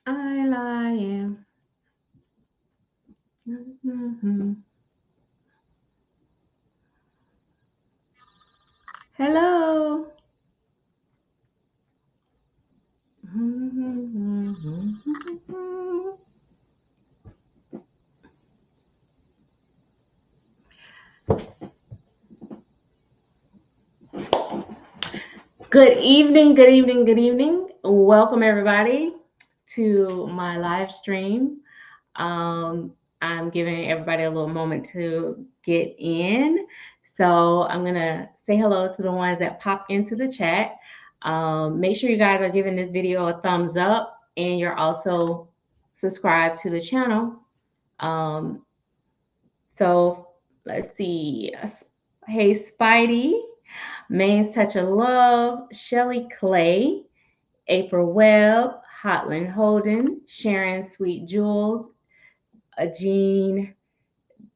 I lying. Hello. Good evening, good evening, good evening. Welcome everybody to my live stream. I'm giving everybody a little moment to get in. So I'm gonna say hello to the ones that pop into the chat. Make sure you guys are giving this video a thumbs up and you're also subscribed to the channel. Um, so let's see. Hey Spidey, Main's Touch of Love, Shelly Clay, April Webb, Hotland Holden, Sharon Sweet Jules, Jean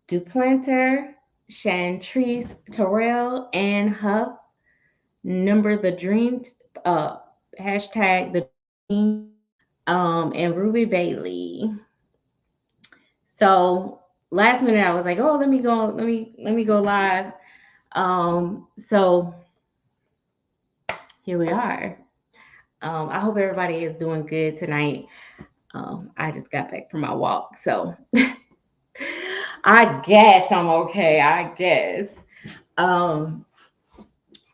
Duplanter, Shantrice Terrell, Ann Huff, Number the Dream, uh, hashtag the Dream, and Ruby Bailey. So last minute I was like, oh, let me go live. So here we are. I hope everybody is doing good tonight. I just got back from my walk, so I guess I'm okay. I guess. Um,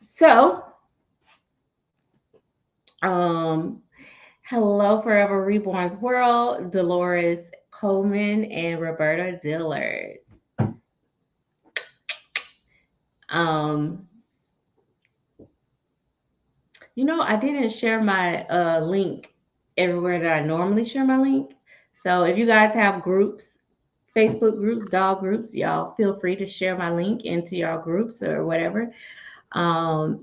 so, um, hello, Forever Reborn's World, Dolores Coleman and Roberta Dillard. Um, I didn't share my link everywhere that I normally share my link. So if you guys have groups, Facebook groups, dog groups, y'all feel free to share my link into y'all groups or whatever.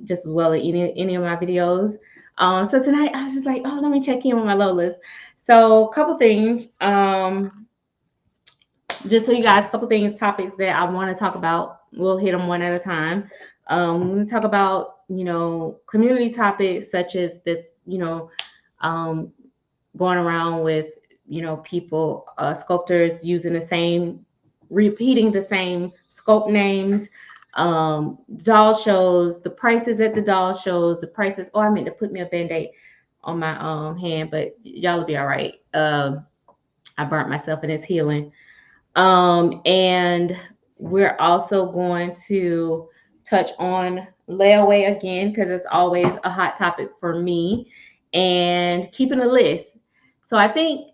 Just as well as any of my videos. So tonight I was just like, oh, let me check in with my low list. So a couple things. Just so you guys, a couple things, topics that I want to talk about. We'll hit them one at a time. We're going to talk about, community topics such as this, um, going around with, people, sculptors using repeating the same sculpt names, doll shows, the prices at the doll shows, the prices. Oh, I meant to put me a band-aid on my hand, but y'all will be all right. I burnt myself and it's healing. And we're also going to touch on layaway again because it's always a hot topic for me, and keeping a list. So I think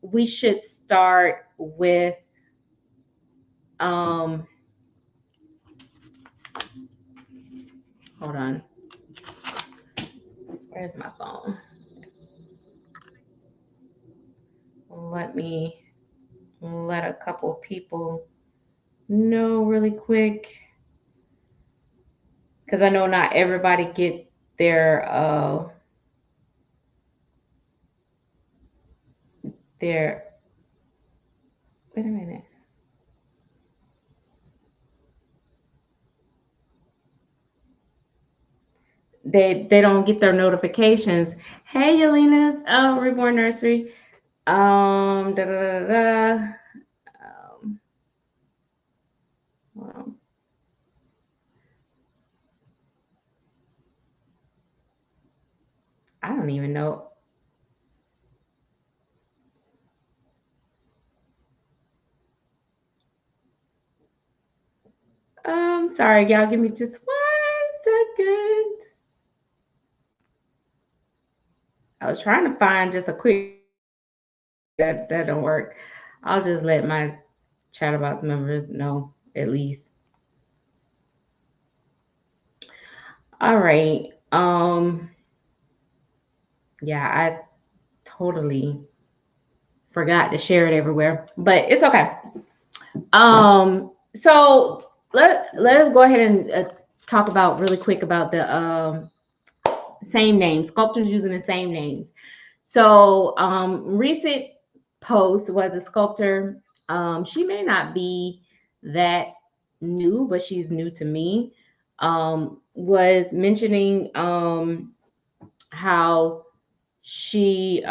we should start with um hold on. Where's my phone? Let me let a couple people know really quick because I know not everybody get their wait a minute. They don't get their notifications. Hey, Yelena's Reborn Nursery. Da da da da. Um, well, I don't even know. Sorry, y'all. Give me just 1 second. I was trying to find just a quick that don't work. I'll just let my Chatterbox members know at least. All right. Yeah, I totally forgot to share it everywhere, but it's okay. So let's go ahead and talk about really quick about the same names, sculptors using the same names. So recent post was a sculptor. She may not be that new, but she's new to me. Was mentioning how she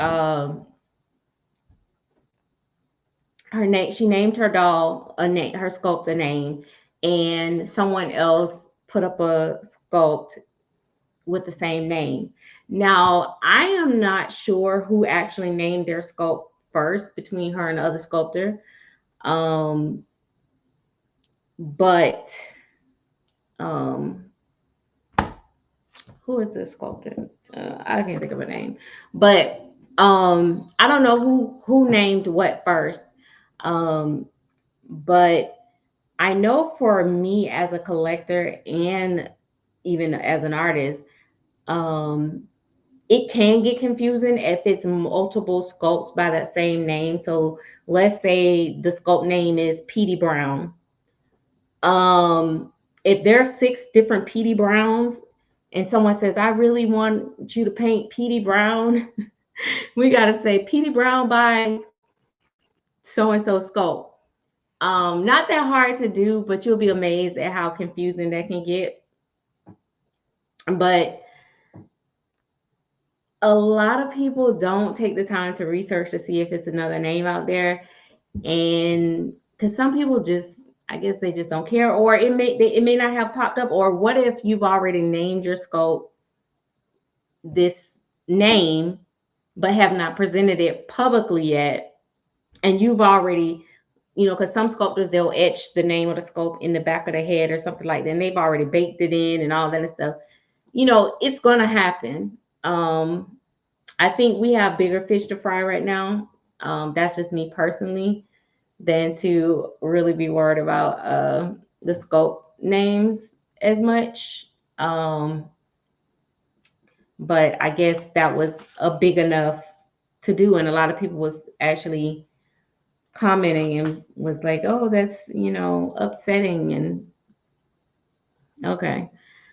her name, she named her doll a name, her sculpt a name, and someone else put up a sculpt with the same name. Now, I am not sure who actually named their sculpt first between her and the other sculptor. Um, but um, who is this sculptor? I can't think of a name, but I don't know who named what first. Um, but I know for me as a collector and even as an artist, um, it can get confusing if it's multiple sculpts by that same name. So let's say the sculpt name is Petey Brown. Um, if there are six different Petey Browns and someone says, I really want you to paint Petey Brown, we got to say Petey Brown by so and so sculpt. Not that hard to do, but you'll be amazed at how confusing that can get. But a lot of people don't take the time to research to see if it's another name out there, and because some people just, I guess they just don't care, or it may not have popped up. Or what if you've already named your sculpt this name but have not presented it publicly yet, and you've already, because some sculptors, they'll etch the name of the sculpt in the back of the head or something like that, and they've already baked it in and all that and stuff. It's gonna happen. I think we have bigger fish to fry right now. That's just me personally, than to really be worried about the sculpt names as much. But I guess that was a big enough to do, and a lot of people was actually commenting and was like, "Oh, that's upsetting." And okay,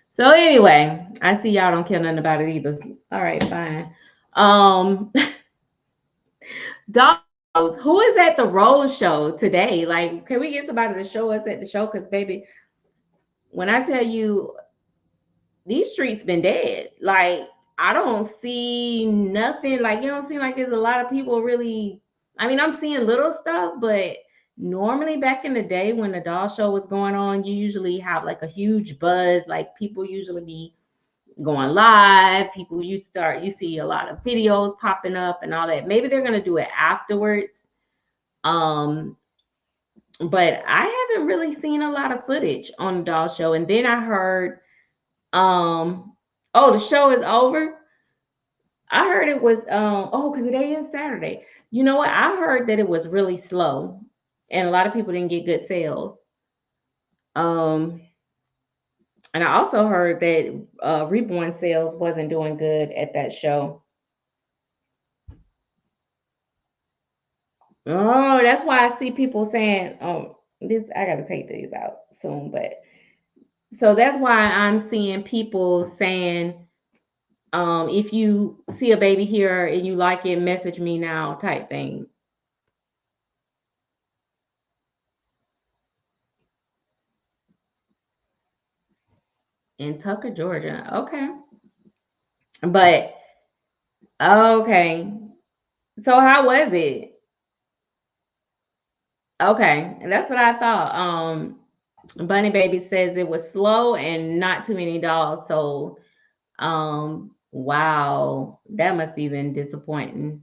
so anyway, I see y'all don't care nothing about it either. All right, fine. Um, Dolls, who is at the Rose show today? Like, can we get somebody to show us at the show? Because baby, when I tell you these streets been dead, like I don't see nothing. Like, you don't seem like there's a lot of people really. I mean, I'm seeing little stuff, but normally back in the day when the doll show was going on, you usually have like a huge buzz. Like people usually be going live. People you see a lot of videos popping up and all that. Maybe they're gonna do it afterwards. Um, but I haven't really seen a lot of footage on the doll show. And then I heard, oh, the show is over. I heard it was oh, because today is Saturday. You know what? I heard that it was really slow and a lot of people didn't get good sales. Um, and I also heard that Reborn sales wasn't doing good at that show. Oh, that's why I see people saying, this I gotta take these out soon, but so that's why I'm seeing people saying, if you see a baby here and you like it, message me now type thing. In Tucker, Georgia. Okay. But okay. So how was it? Okay. And that's what I thought. Bunny Baby says it was slow and not too many dolls. So wow, that must be been disappointing.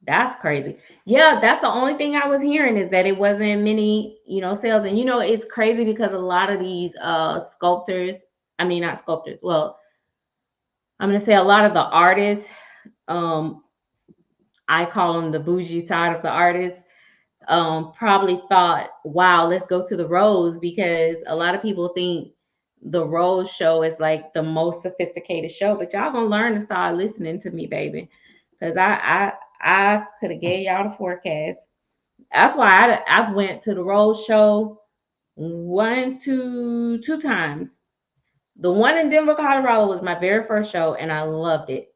That's crazy. Yeah, that's the only thing I was hearing is that it wasn't many, sales. And it's crazy because a lot of these sculptors, I mean not sculptors, well, I'm gonna say a lot of the artists, um, I call them the bougie side of the artists, probably thought, wow, let's go to the Rose, because a lot of people think the Rose show is like the most sophisticated show, but y'all gonna learn to start listening to me, baby. Because I could have gave y'all the forecast. That's why I went to the Rose show two times. The one in Denver, Colorado was my very first show, and I loved it.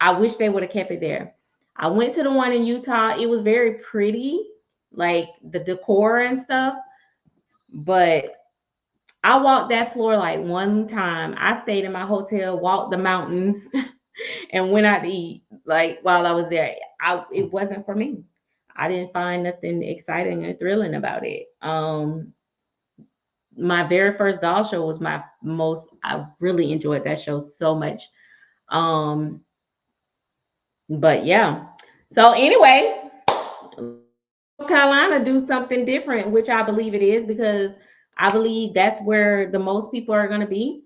I wish they would have kept it there. I went to the one in Utah. It was very pretty, like the decor and stuff, but I walked that floor like one time. I stayed in my hotel, walked the mountains, and went out to eat. Like while I was there, it wasn't for me. I didn't find nothing exciting or thrilling about it. My very first doll show was my most. I really enjoyed that show so much. Um, but yeah. So anyway, North Carolina do something different, which I believe it is because I believe that's where the most people are going to be.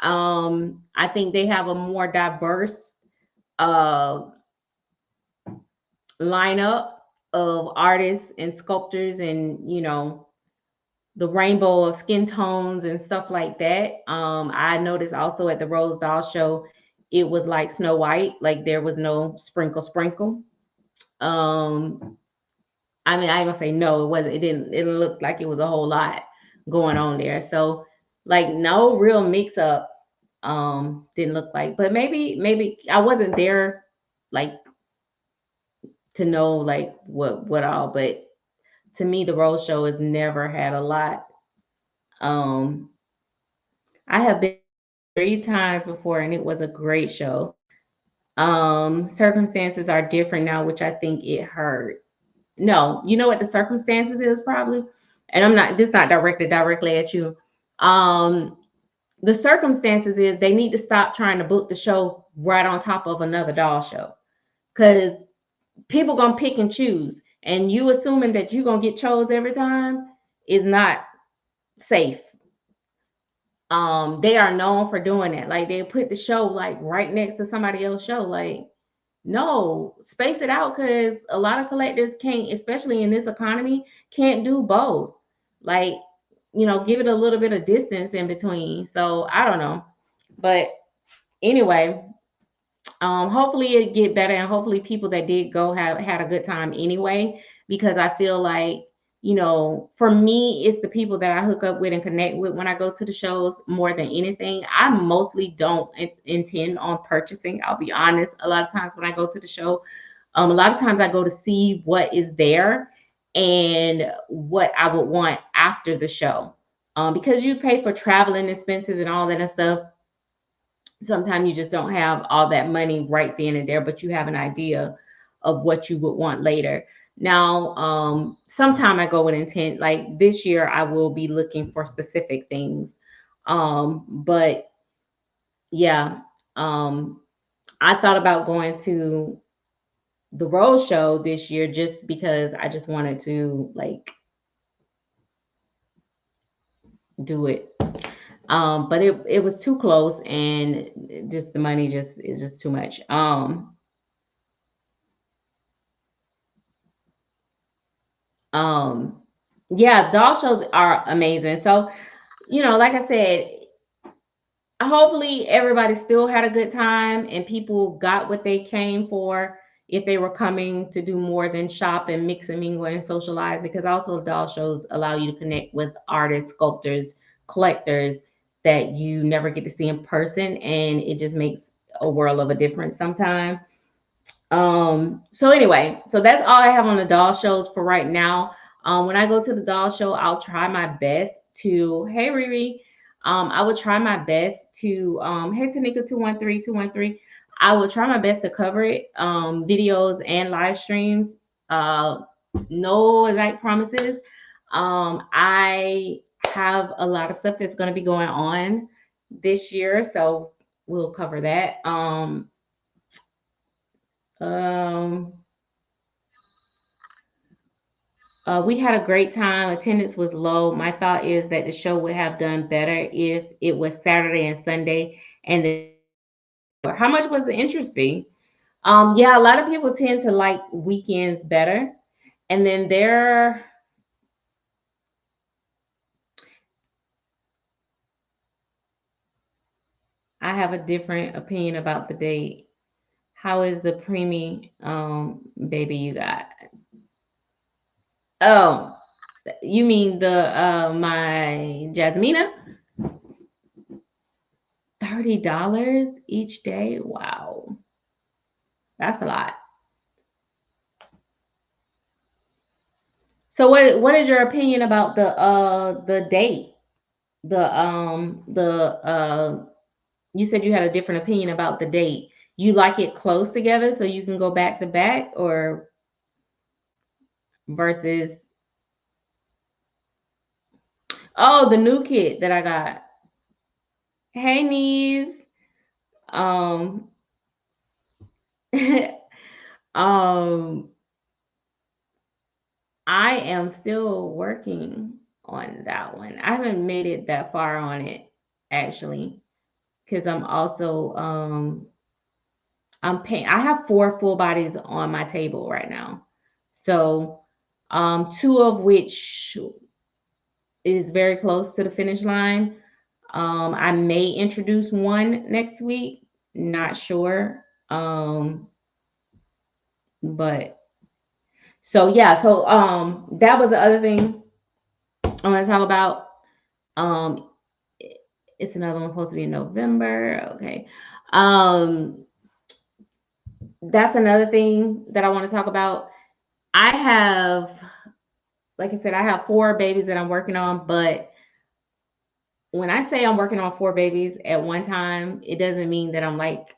I think they have a more diverse uh, lineup of artists and sculptors, and the rainbow of skin tones and stuff like that. I noticed also at the Rose Doll Show, it was like Snow White, like there was no sprinkle. Um, I mean, I ain't gonna say no, it wasn't. It didn't look like it was a whole lot going on there. So like no real mix up. Didn't look like, but maybe I wasn't there like to know like what all, but to me the Rose Show has never had a lot. Um, I have been 3 times before and it was a great show. Circumstances are different now, which I think it hurt. No, you know what the circumstances is probably, and I'm not this not directed directly at you. Um, the circumstances is they need to stop trying to book the show right on top of another doll show because people gonna pick and choose, and you assuming that you're gonna get chose every time is not safe. They are known for doing that. Like they put the show like right next to somebody else's show. Like, no, space it out because a lot of collectors can't, especially in this economy, can't do both. Like, give it a little bit of distance in between. So I don't know. But anyway, hopefully it get better, and hopefully people that did go have had a good time anyway, because I feel like, for me it's the people that I hook up with and connect with when I go to the shows more than anything. I mostly don't intend on purchasing, I'll be honest. A lot of times when I go to the show, a lot of times I go to see what is there and what I would want after the show, because you pay for traveling expenses and all that and stuff. Sometimes you just don't have all that money right then and there, but you have an idea of what you would want later. Now, sometime I go with intent. Like this year, I will be looking for specific things. But yeah, I thought about going to the Rose Show this year just because I just wanted to like do it. But it was too close, and just the money just is just too much. Um, yeah, doll shows are amazing. So, like I said, hopefully everybody still had a good time and people got what they came for if they were coming to do more than shop and mix and mingle and socialize, because also doll shows allow you to connect with artists, sculptors, collectors that you never get to see in person, and it just makes a world of a difference sometimes. So anyway, so that's all I have on the doll shows for right now. When I go to the doll show, I'll try my best to, hey Riri, I would try my best to, hey Tanika 213 213. I will try my best to cover it, videos and live streams. No exact promises. I have a lot of stuff that's going to be going on this year, so we'll cover that. Um, we had a great time. Attendance was low. My thought is that the show would have done better if it was Saturday and Sunday. And how much was the interest fee? Yeah, a lot of people tend to like weekends better. And then I have a different opinion about the date. How is the preemie baby you got? Oh, you mean the my Jasmina? $30 each day? Wow. That's a lot. So what is your opinion about the date? The you said you had a different opinion about the date. You like it close together so you can go back to back, or versus, oh, the new kit that I got. Hey, knees. Um, um, I am still working on that one. I haven't made it that far on it actually, because I'm also I'm paying. I have 4 full bodies on my table right now, so 2 of which is very close to the finish line. I may introduce one next week, not sure. But so yeah, so that was the other thing I want to talk about. Um it's another one supposed to be in November. Okay. Um that's another thing that I want to talk about. I have, like I said, I have 4 babies that I'm working on, but when I say I'm working on 4 babies at one time, it doesn't mean that I'm like,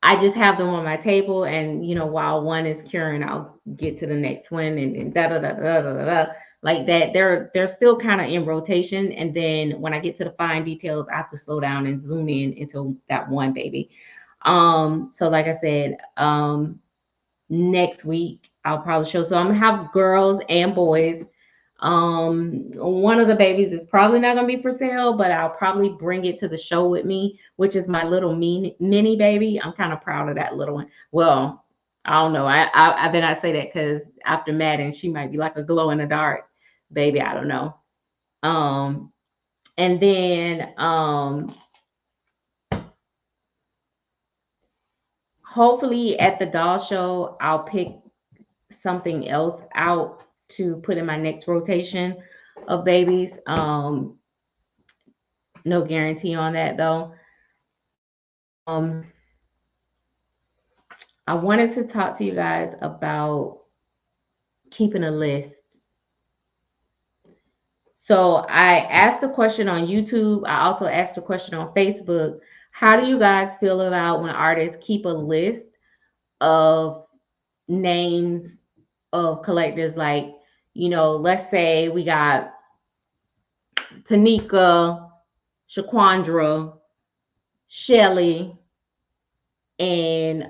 I just have them on my table, and while one is curing, I'll get to the next one, and da da da da da da like that. They're still kind of in rotation, and then when I get to the fine details, I have to slow down and zoom in into that one baby. So like I said, next week I'll probably show. So I'm gonna have girls and boys. One of the babies is probably not gonna be for sale, but I'll probably bring it to the show with me, which is my little mini baby. I'm kind of proud of that little one. Well, I don't know. I better not say that because after Madden, she might be like a glow in the dark baby. I don't know. Um, and then hopefully at the doll show, I'll pick something else out to put in my next rotation of babies. No guarantee on that though. Um, I wanted to talk to you guys about keeping a list. So I asked the question on YouTube. I also asked the question on Facebook. How do you guys feel about when artists keep a list of names of collectors? Like, let's say we got Tanika, Shaquandra, Shelly, and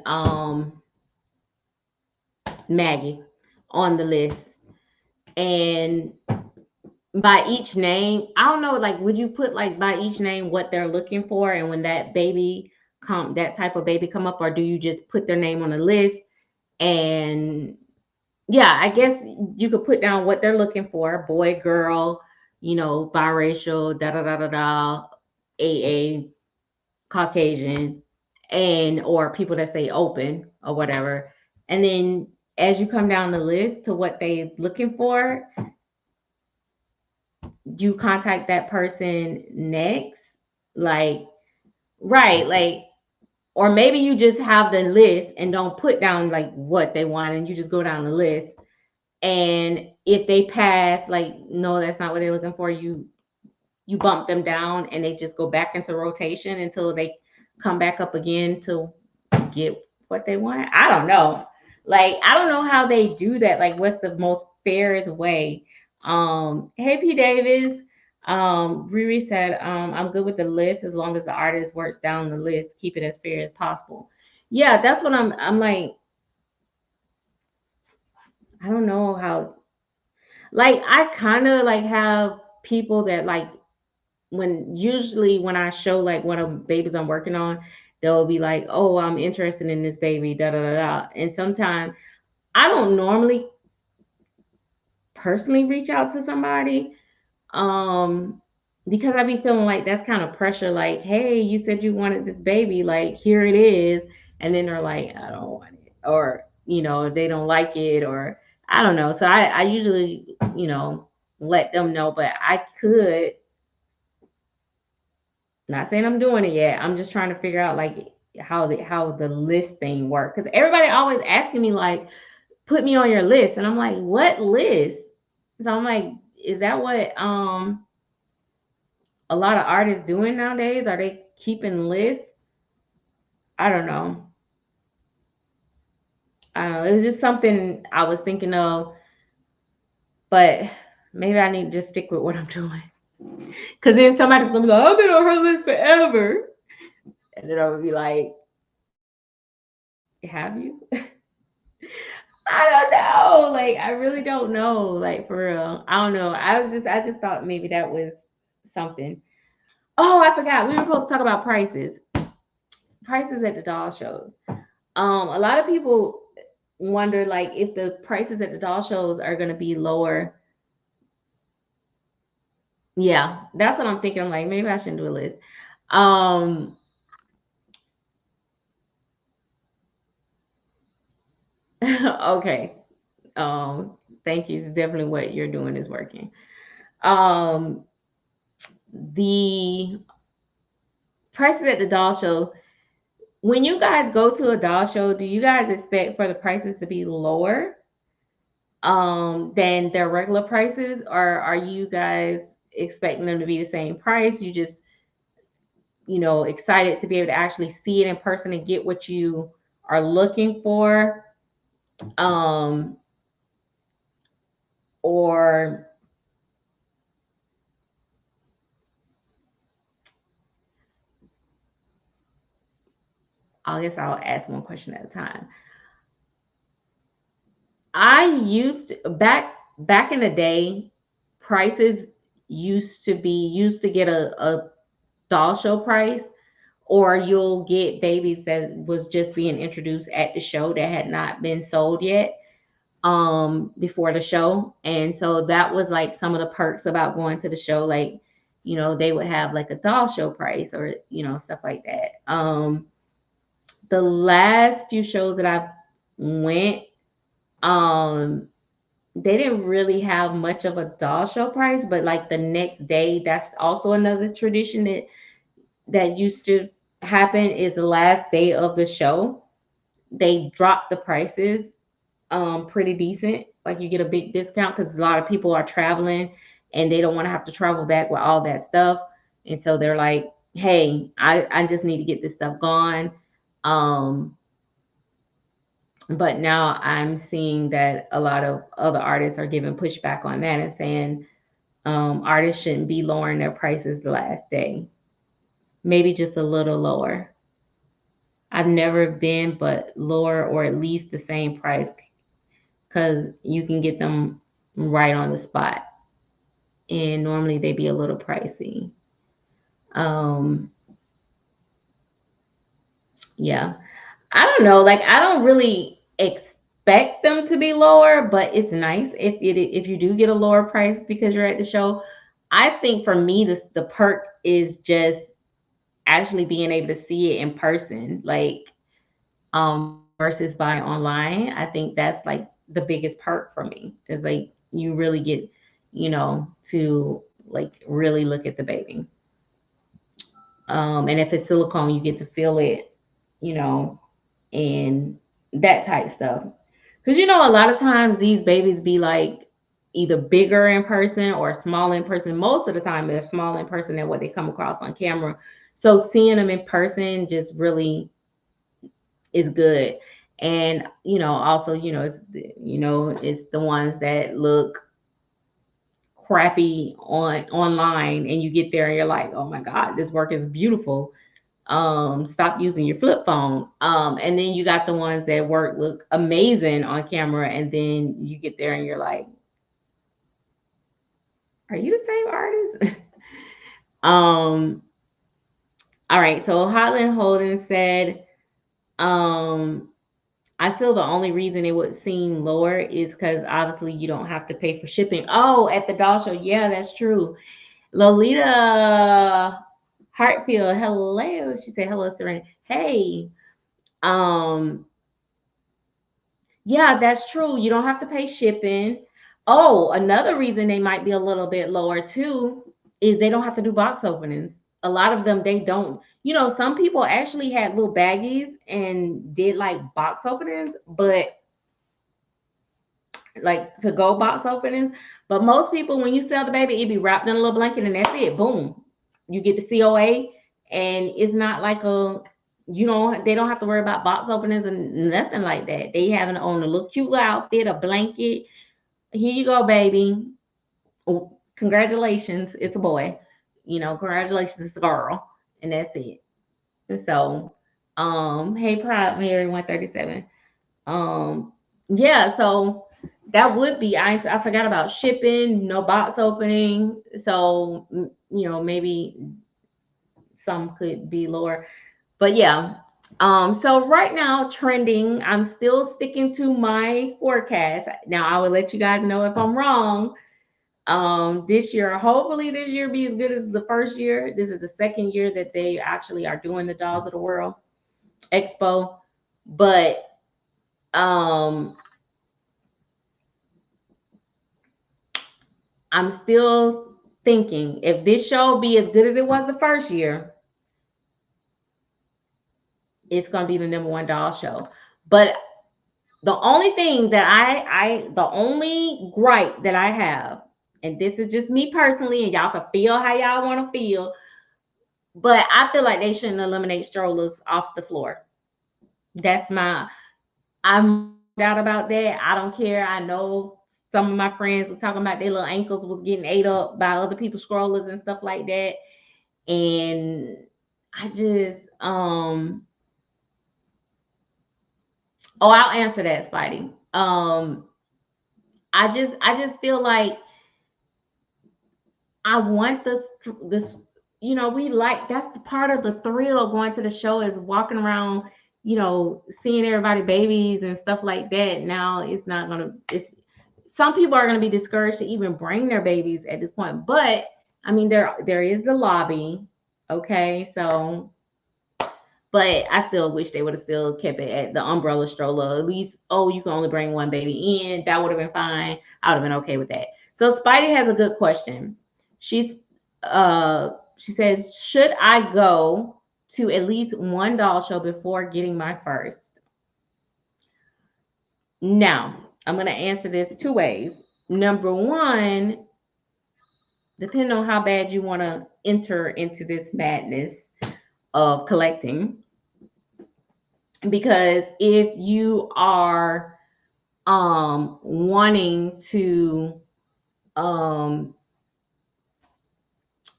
Maggie on the list. And by each name, I don't know, like, would you put like by each name what they're looking for, and when that type of baby come up, or do you just put their name on the list? And yeah, I guess you could put down what they're looking for, boy, girl, biracial, da da da da da, AA, Caucasian, and or people that say open or whatever. And then as you come down the list to what they looking for, you contact that person next. Like, right, like, or maybe you just have the list and don't put down like what they want, and you just go down the list. And if they pass, like, no, that's not what they're looking for, you bump them down and they just go back into rotation until they come back up again to get what they want. I don't know. Like, I don't know how they do that. Like, what's the most fairest way? Hey P Davis. Riri said, I'm good with the list as long as the artist works down the list. Keep it as fair as possible. Yeah, that's what I'm like, I don't know how, like, I kind of like have people that like, usually when I show like what a babies I'm working on, they'll be like, "Oh, I'm interested in this baby," da da da da. And sometimes I don't normally personally reach out to somebody, um, because I be feeling like that's kind of pressure. Like, hey, you said you wanted this baby, like here it is, and then they're like, I don't want it, or they don't like it, or I don't know. So I usually let them know, but I could. Not saying I'm doing it yet. I'm just trying to figure out like how the list thing works. Because everybody always asking me like, put me on your list. And I'm like, what list? So I'm like, is that what a lot of artists doing nowadays? Are they keeping lists? I don't know. I don't know. It was just something I was thinking of, but maybe I need to just stick with what I'm doing. Because then somebody's gonna be like, I've been on her list forever, and then I'll be like, have you? I don't know. Like, I really don't know. Like, for real, I don't know. I just thought maybe that was something. Oh, I forgot. We were supposed to talk about prices. Prices at the doll shows. A lot of people wonder like if the prices at the doll shows are gonna be lower. Yeah, that's what I'm thinking. I'm like, maybe I shouldn't do a list. Um, okay. Thank you. Definitely what you're doing is working. Um, the prices at the doll show. When you guys go to a doll show, do you guys expect for the prices to be lower than their regular prices, or are you guys expecting them to be the same price? You just, excited to be able to actually see it in person and get what you are looking for, um or I guess I'll ask one question at a time. I used to, back in the day, prices used to get a doll show price, or you'll get babies that was just being introduced at the show that had not been sold yet before the show. And so that was like some of the perks about going to the show. Like, they would have like a doll show price, or stuff like that. The last few shows that I went, um they didn't really have much of a doll show price, but like the next day, that's also another tradition that used to happen, is the last day of the show they drop the prices pretty decent. Like, you get a big discount because a lot of people are traveling and they don't want to have to travel back with all that stuff. And so they're like, hey, I just need to get this stuff gone. Um, but now I'm seeing that a lot of other artists are giving pushback on that and saying artists shouldn't be lowering their prices the last day, maybe just a little lower. I've never been, but lower or at least the same price, because you can get them right on the spot. And normally they be a little pricey. Um, yeah. I don't know. Like, I don't really expect them to be lower, but it's nice if you do get a lower price because you're at the show. I think for me, the perk is just actually being able to see it in person, like versus buying online. I think that's like the biggest perk for me. Is like you really get, to like really look at the baby. And if it's silicone, you get to feel it, you know, and that type stuff. Because a lot of times these babies be like either bigger in person or small in person. Most of the time, they're small in person than what they come across on camera. So seeing them in person just really is good. And also, it's the ones that look crappy online, and you get there and you're like, oh my god, this work is beautiful. Stop using your flip phone. And then you got the ones that look amazing on camera, and then you get there and you're like, are you the same artist? um all right, so Hotland Holden said, um I feel the only reason it would seem lower is because obviously you don't have to pay for shipping. Oh, at the doll show. Yeah, that's true. Lolita Hartfield, hello. She said, hello, Serena. Hey. Um, yeah, that's true. You don't have to pay shipping. Oh, another reason they might be a little bit lower too is they don't have to do box openings. A lot of them, they don't. Some people actually had little baggies and did like box openings, but like to go box openings. But most people, when you sell the baby, it be wrapped in a little blanket and that's it. Boom. You get the COA, and it's not like they don't have to worry about box openings and nothing like that. They having on a little cute little outfit, a blanket. Here you go, baby. Oh, congratulations, it's a boy. Congratulations, it's a girl, and that's it. And so, hey, Proud Mary 137. Yeah, so that would be, I forgot about shipping, no box opening. So, maybe some could be lower. But yeah. So right now, trending, I'm still sticking to my forecast. Now I will let you guys know if I'm wrong. This year, hopefully this year be as good as the first year. This is the second year that they actually are doing the Dolls of the World Expo. But um I'm still thinking if this show be as good as it was the first year, it's gonna be the number one doll show. But the only thing that the only gripe that I have, and this is just me personally, and y'all can feel how y'all want to feel, but I feel like they shouldn't eliminate strollers off the floor. That's I'm doubt about that. I don't care. I know some of my friends were talking about their little ankles was getting ate up by other people's strollers and stuff like that. And I just, oh, I'll answer that, Spidey. I just feel like I want this. We like, that's the part of the thrill of going to the show, is walking around, seeing everybody babies and stuff like that. Now it's not gonna. Some people are gonna be discouraged to even bring their babies at this point. But I mean, there is the lobby, okay. So, but I still wish they would have still kept it at the umbrella stroller. At least, oh, you can only bring one baby in. That would have been fine. I would have been okay with that. So Spidey has a good question. She's she says, should I go to at least one doll show before getting my first? Now, I'm going to answer this two ways. Number one, depending on how bad you want to enter into this madness of collecting, because if you are wanting to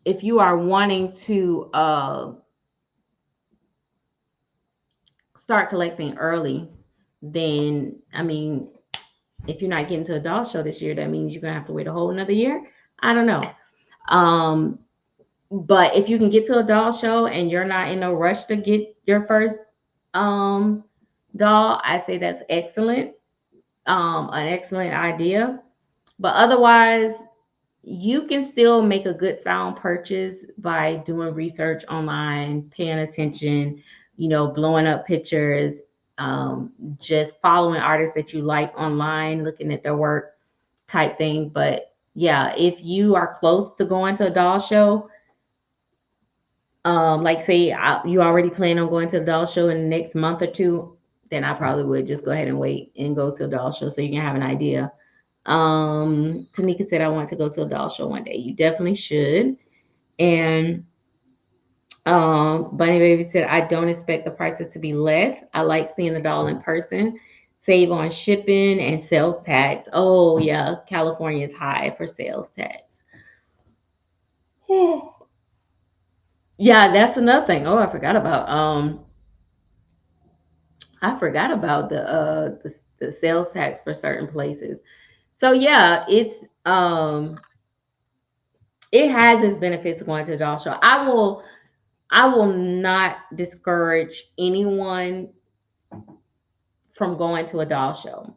if you are wanting to start collecting early, then I mean, if you're not getting to a doll show this year, that means you're gonna have to wait a whole another year. I don't know. But if you can get to a doll show and you're not in a rush to get your first doll, I say that's excellent. An excellent idea. But otherwise, you can still make a good sound purchase by doing research online, paying attention, blowing up pictures, just following artists that you like online, looking at their work type thing. But yeah, if you are close to going to a doll show, like say you already plan on going to a doll show in the next month or two, then I probably would just go ahead and wait and go to a doll show so you can have an idea. Tanika said, I want to go to a doll show one day. You definitely should. And Bunny Baby said, I don't expect the prices to be less. I like seeing the doll in person. Save on shipping and sales tax. Oh yeah, California is high for sales tax. Yeah, that's another thing. Oh, I forgot about the sales tax for certain places. So yeah, it has its benefits going to a doll show. I will not discourage anyone from going to a doll show.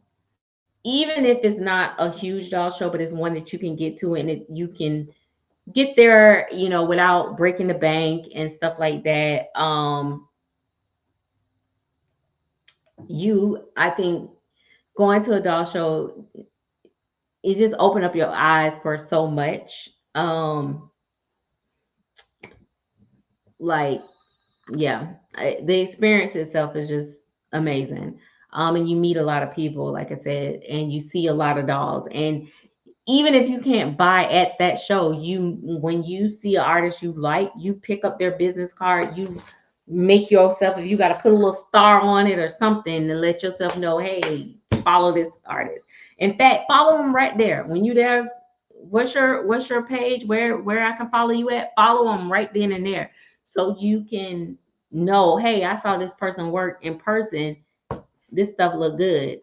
Even if it's not a huge doll show, but it's one that you can get to, and you can get there, without breaking the bank and stuff like that. I think going to a doll show, it just open up your eyes for so much. Like, yeah, the experience itself is just amazing. And you meet a lot of people, like I said, and you see a lot of dolls. And even if you can't buy at that show, when you see an artist you like, you pick up their business card, you make yourself, if you got to put a little star on it or something to let yourself know, hey, follow this artist. In fact, follow them right there. When you there, what's your page? Where I can follow you at? Follow them right then and there, so you can know, hey, I saw this person work in person. This stuff look good.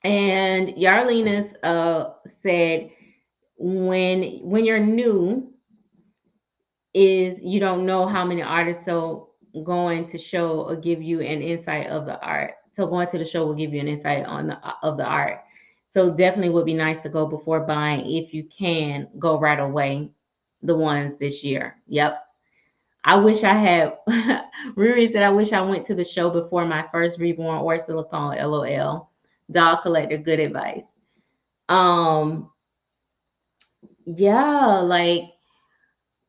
And Yarlena's said, when you're new, is you don't know how many artists so going to show or give you an insight of the art. So going to the show will give you an insight on the of the art. So definitely would be nice to go before buying, if you can go right away. The ones this year. Yep. I wish I had. Riri said, I wish I went to the show before my first reborn or silicone. LOL. Doll collector, good advice. Um, yeah, like,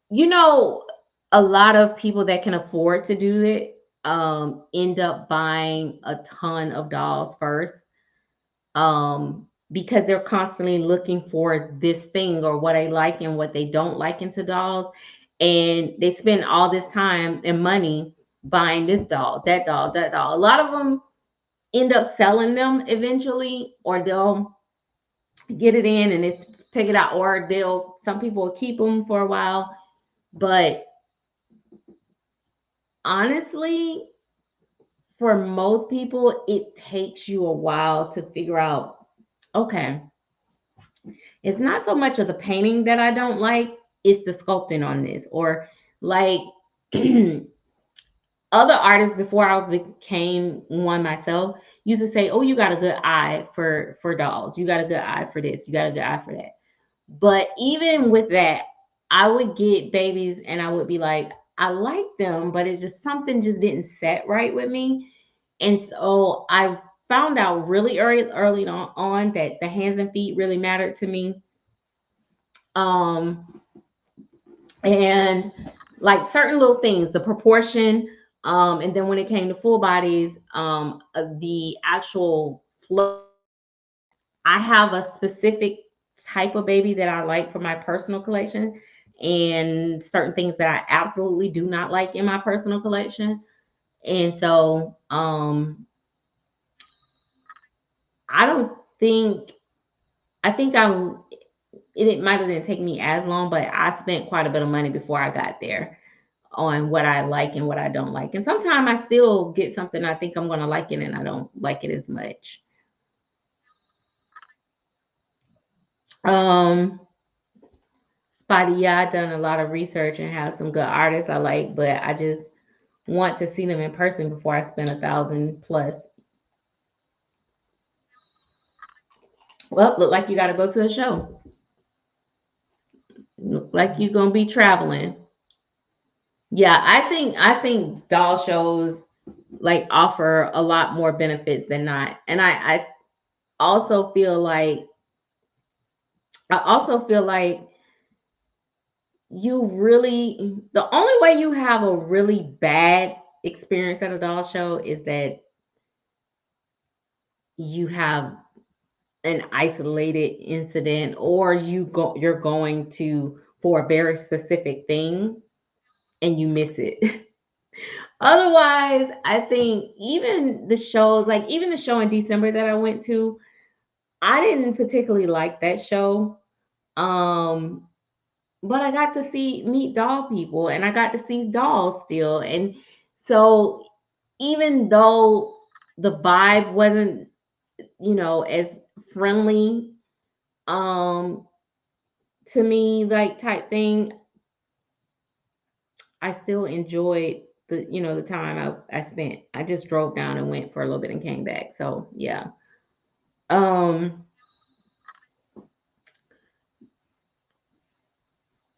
you know, a lot of people that can afford to do it end up buying a ton of dolls first, because they're constantly looking for this thing or what they like and what they don't like into dolls. And they spend all this time and money buying this doll, that doll, that doll. A lot of them end up selling them eventually, or they'll get it in and it's take it out, or they'll, some people will keep them for a while. But honestly, for most people, it takes you a while to figure out, okay, it's not so much of the painting that I don't like, it's the sculpting on this. Or like other artists before I became one myself used to say, oh, you got a good eye for dolls. You got a good eye for this. You got a good eye for that. But even with that, I would get babies and I would be like, I like them, but it's just something just didn't set right with me. And so I found out really early on that the hands and feet really mattered to me. Um, and like certain little things, the proportion, and then when it came to full bodies, the actual flow. I have a specific type of baby that I like for my personal collection, and certain things that I absolutely do not like in my personal collection. And so I don't think, I think it might have didn't take me as long, but I spent quite a bit of money before I got there on what I like and what I don't like. And sometimes I still get something I think I'm gonna like it and I don't like it as much. Um Spotty, yeah, I've done a lot of research and have some good artists I like, but I just want to see them in person before I spend 1,000 plus. Well, look like you got to go to a show. Look like you're gonna be traveling. Yeah, I think doll shows like offer a lot more benefits than not. And I also feel like I also feel like you really, the only way you have a really bad experience at a doll show is that you have an isolated incident, or you're going to for a very specific thing and you miss it. Otherwise, I think even the shows, like even the show in December that I went to, I didn't particularly like that show. Um, but I got to see meet doll people and I got to see dolls still. And so even though the vibe wasn't, as friendly, um to me, like type thing, I still enjoyed the time I spent. I just drove down and went for a little bit and came back. So yeah. Um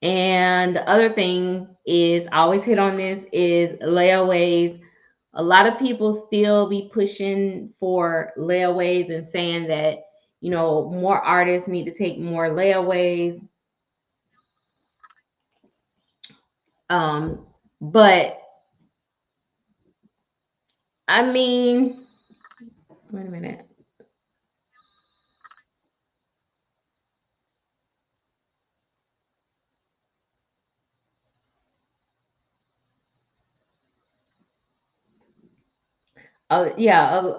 and the other thing is, I always hit on this, is layaways. A lot of people still be pushing for layaways and saying that, more artists need to take more layaways. But I mean, wait a minute. Yeah,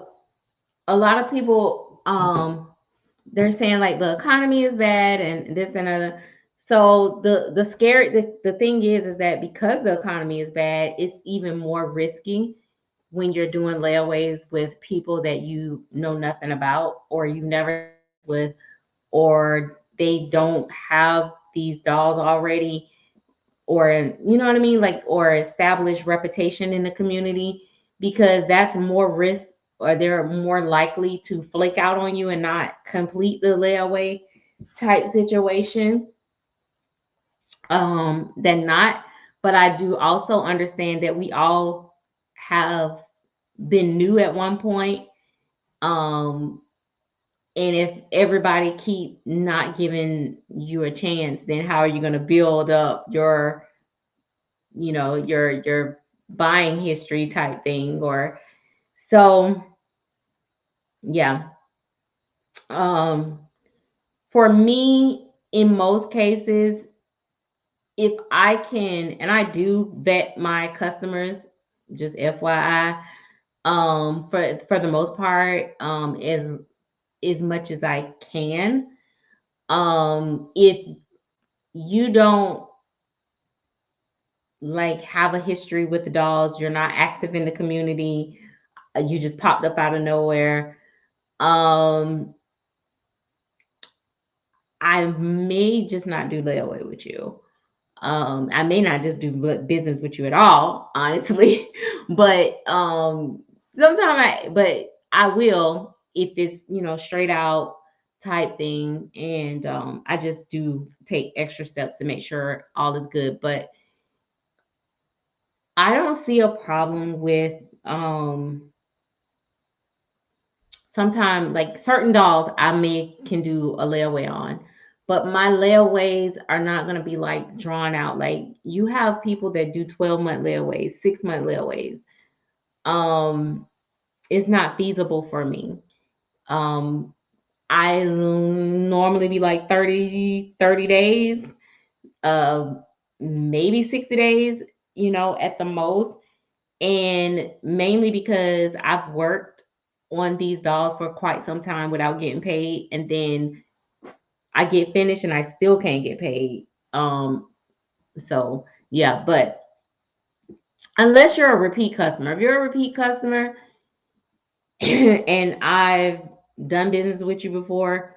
a lot of people, they're saying like the economy is bad and this and other. So the thing is that because the economy is bad, it's even more risky when you're doing layaways with people that you know nothing about or you never with, or they don't have these dolls already, or you know what I mean, like, or established reputation in the community, because that's more risk, or they're more likely to flake out on you and not complete the layaway type situation than not. But I do also understand that we all have been new at one point. Um, and if everybody keep not giving you a chance, then how are you going to build up your, your buying history type thing? Or so, yeah. Um, for me, in most cases, if I can, and I do vet my customers, just FYI, for the most part, as much as I can. If you don't like have a history with the dolls, you're not active in the community, you just popped up out of nowhere, um, I may just not do layaway with you. I may not just do business with you at all, honestly. But but I will if it's, straight out type thing. And I just do take extra steps to make sure all is good. But I don't see a problem with sometimes, like, certain dolls I may can do a layaway on, but my layaways are not going to be like drawn out. Like, you have people that do 12-month layaways, 6-month layaways. um it's not feasible for me. um I normally be like 30 days, uh maybe 60 days, at the most. And mainly because I've worked on these dolls for quite some time without getting paid, and then I get finished and I still can't get paid. So yeah, but unless you're a repeat customer, if you're a repeat customer and I've done business with you before,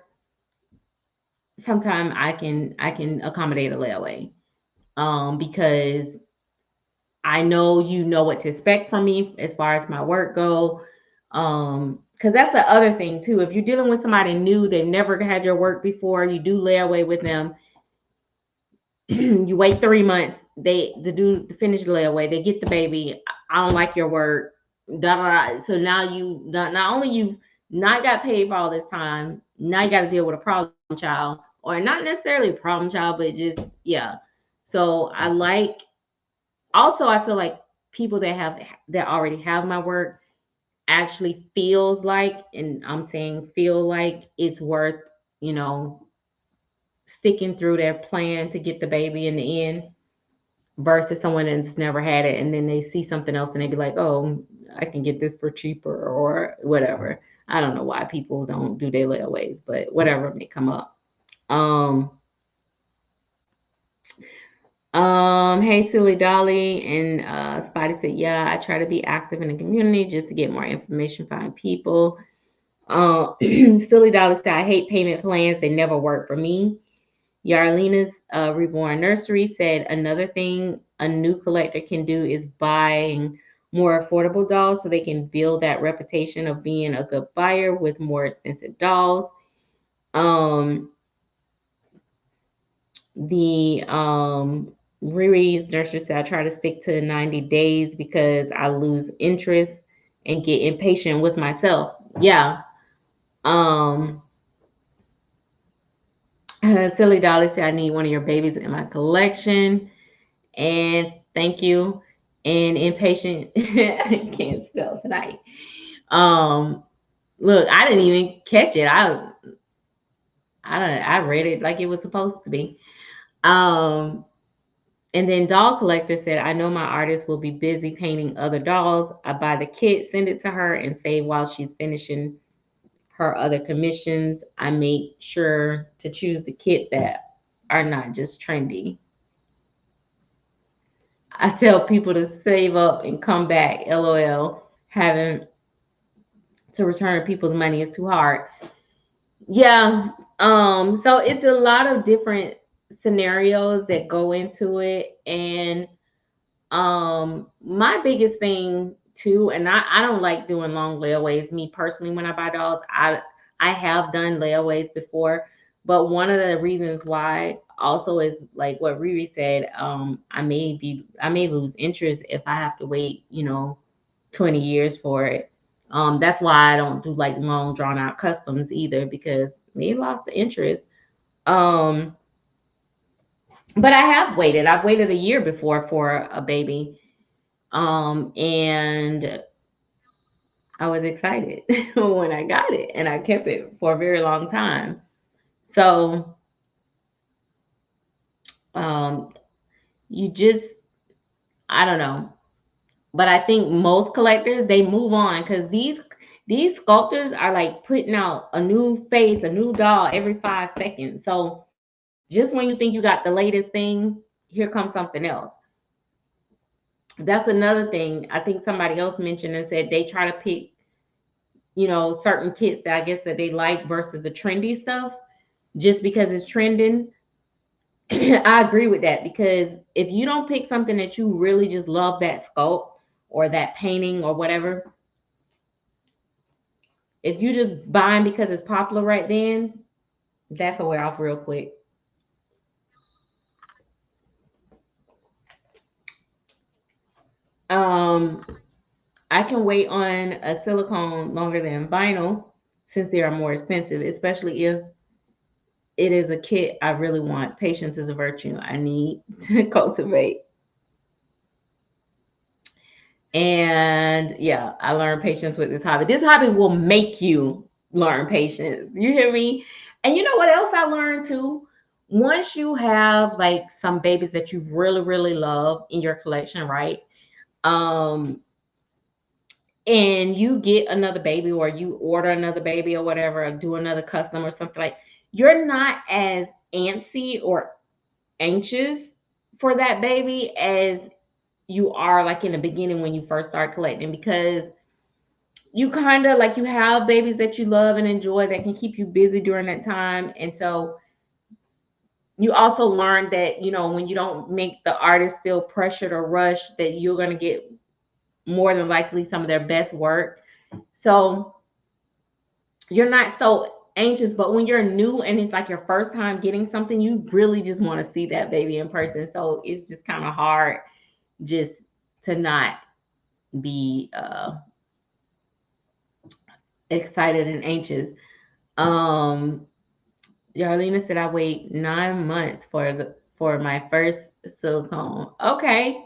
sometimes I can accommodate a layaway. Because I know you know what to expect from me as far as my work go. Because that's the other thing too. If you're dealing with somebody new, they've never had your work before, you do layaway with them. You wait 3 months, they to finish the layaway, they get the baby. I don't like your work. Da, da, da. So now not only you not got paid for all this time, now you got to deal with a problem child, or not necessarily a problem child, but just, yeah. So I feel like people that already have my work actually feels like, and I'm saying feel like, it's worth, you know, sticking through their plan to get the baby in the end, versus someone that's never had it and then they see something else and they be like, oh, I can get this for cheaper or whatever. I don't know why people don't do their layaways, but whatever may come up. Um, hey, Silly Dolly and Spotty said, yeah, I try to be active in the community just to get more information, find people. Silly Dolly said, I hate payment plans. They never work for me. Yarlena's Reborn Nursery said, another thing a new collector can do is buying more affordable dolls so they can build that reputation of being a good buyer with more expensive dolls. Um, the Riri's nursery said, I try to stick to 90 days because I lose interest and get impatient with myself. Yeah. Um, Silly Dolly said, I need one of your babies in my collection. And thank you. And impatient, I can't spell tonight. Um, Look, I didn't even catch it. I read it like it was supposed to be. Um, And then Doll Collector said, I know my artist will be busy painting other dolls. I buy the kit, send it to her, and say while she's finishing her other commissions, I make sure to choose the kit that are not just trendy. I tell people to save up and come back. LOL. Having to return people's money is too hard. Yeah. So it's a lot of different scenarios that go into it. And my biggest thing too, and I don't like doing long layaways. Me personally, when I buy dolls, I have done layaways before, but one of the reasons why also is like what Riri said. I may lose interest if I have to wait, 20 years for it. That's why I don't do like long drawn out customs either, because they lost the interest. Um, but I have waited. I've waited a year before for a baby. And I was excited when I got it, and I kept it for a very long time. So, um, you just, I don't know, but I think most collectors they move on because these sculptors are like putting out a new face, a new doll every 5 seconds. So just when you think you got the latest thing, here comes something else. That's another thing. I think somebody else mentioned and said they try to pick, certain kits that I guess that they like versus the trendy stuff just because it's trending. I agree with that, because if you don't pick something that you really just love, that sculpt or that painting or whatever, if you just buying because it's popular right then, that could wear off real quick. Um, I can wait on a silicone longer than vinyl since they are more expensive, especially if it is a kit I really want. Patience is a virtue I need to cultivate. And yeah, I learned patience with this hobby. This hobby will make you learn patience. You hear me? And you know what else I learned too? Once you have like some babies that you really, really love in your collection, right? Um, and you get another baby or you order another baby or whatever, or do another custom or something, like you're not as antsy or anxious for that baby as you are like in the beginning when you first start collecting, because you kind of like you have babies that you love and enjoy that can keep you busy during that time. And so you also learn that, when you don't make the artist feel pressured or rushed, that you're going to get more than likely some of their best work. So you're not so anxious. But when you're new and it's like your first time getting something, you really just want to see that baby in person. So it's just kind of hard just to not be excited and anxious. Um, Yarlina said I wait 9 months for my first silicone. Okay.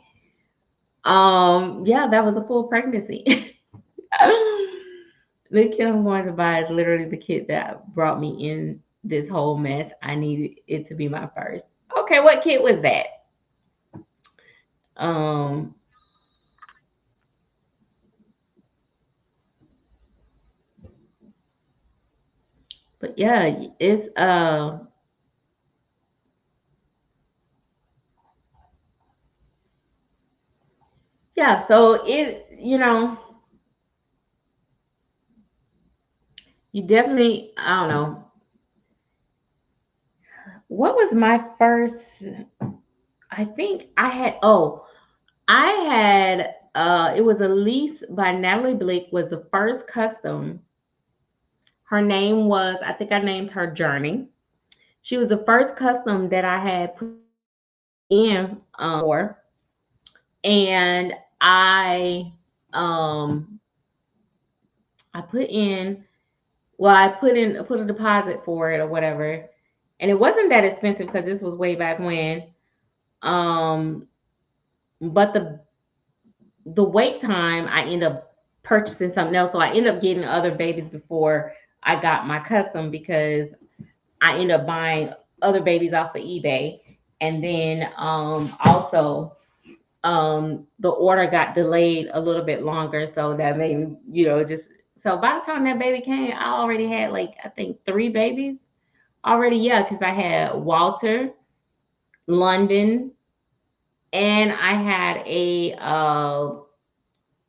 Yeah, that was a full pregnancy. The kit I'm going to buy is literally the kit that brought me in this whole mess. I needed it to be my first. Okay, what kit was that? Um, but yeah, it's yeah, so you definitely, I don't know. What was my first? I think I had it was a lease by Natalie Blake, was the first custom. Her name was, I think I named her Journey. She was the first custom that I had put in for, and um I put in I put a deposit for it or whatever. And it wasn't that expensive because this was way back when. Um but the wait time, I end up purchasing something else. So I end up getting other babies before I got my custom, because I end up buying other babies off of eBay. And then also the order got delayed a little bit longer, so that made me, just so by the time that baby came, I already had like I think 3 babies already. Yeah, because I had Walter, London, and I had a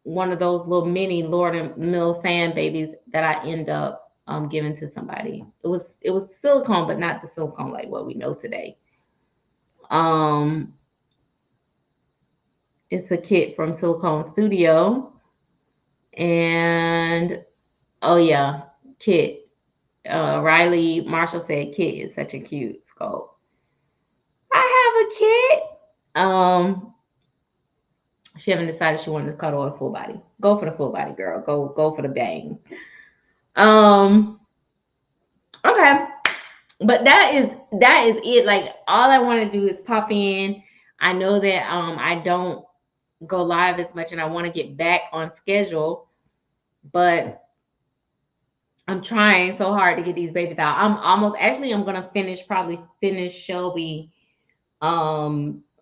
one of those little mini Lord and Mill Sand babies that I end up giving to somebody. It was silicone, but not the silicone like what we know today. Um, it's a kit from Silicone Studio, and oh yeah, Kit. Riley Marshall said Kit is such a cute sculpt. I have a kit. She haven't decided she wanted to cuddle a full body. Go for the full body, girl. Go for the bang. Um, okay. But that is it. Like all I want to do is pop in. I know that I don't go live as much and I want to get back on schedule, but I'm trying so hard to get these babies out. I'm gonna probably finish Shelby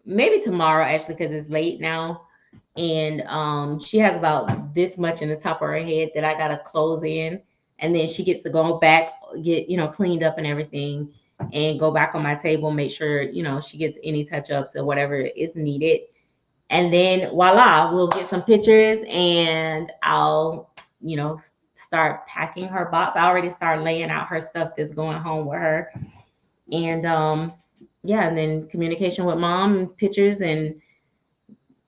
maybe tomorrow actually because it's late now. And she has about this much in the top of her head that I gotta close in, and then she gets to go back, get cleaned up and everything, and go back on my table, make sure she gets any touch ups or whatever is needed, and then voila, we'll get some pictures, and I'll start packing her box. I already started laying out her stuff that's going home with her, and yeah, and then communication with mom and pictures and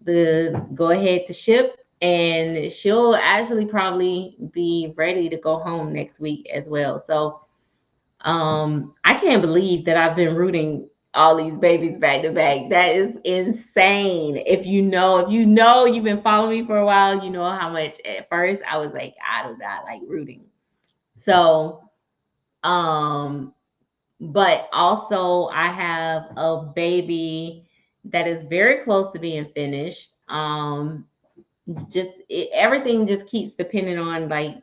the go ahead to ship, and she'll actually probably be ready to go home next week as well. So I can't believe that I've been rooting all these babies back to back. That is insane. If you've been following me for a while, you know how much at first I was like, I do not like rooting. So um but also I have a baby that is very close to being finished. Everything just keeps depending on, like,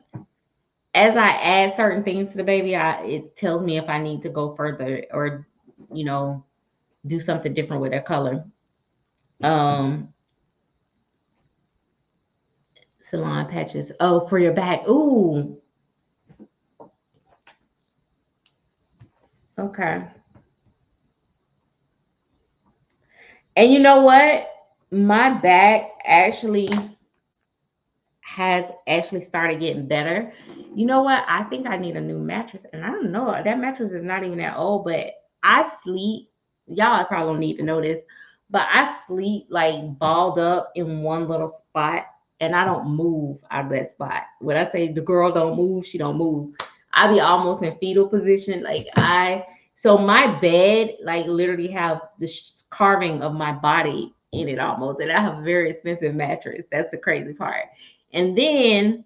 as I add certain things to the baby, it tells me if I need to go further or you know do something different with their color. um Salon patches, oh, for your back. Ooh, okay. And you know what, my back actually started getting better. You know what? I think I need a new mattress. And I don't know. That mattress is not even that old, but I sleep. Y'all probably don't need to know this, but I sleep like balled up in one little spot and I don't move out of that spot. When I say the girl don't move, she don't move. I be almost in fetal position. So my bed like literally have the carving of my body in it almost. And I have a very expensive mattress. That's the crazy part. And then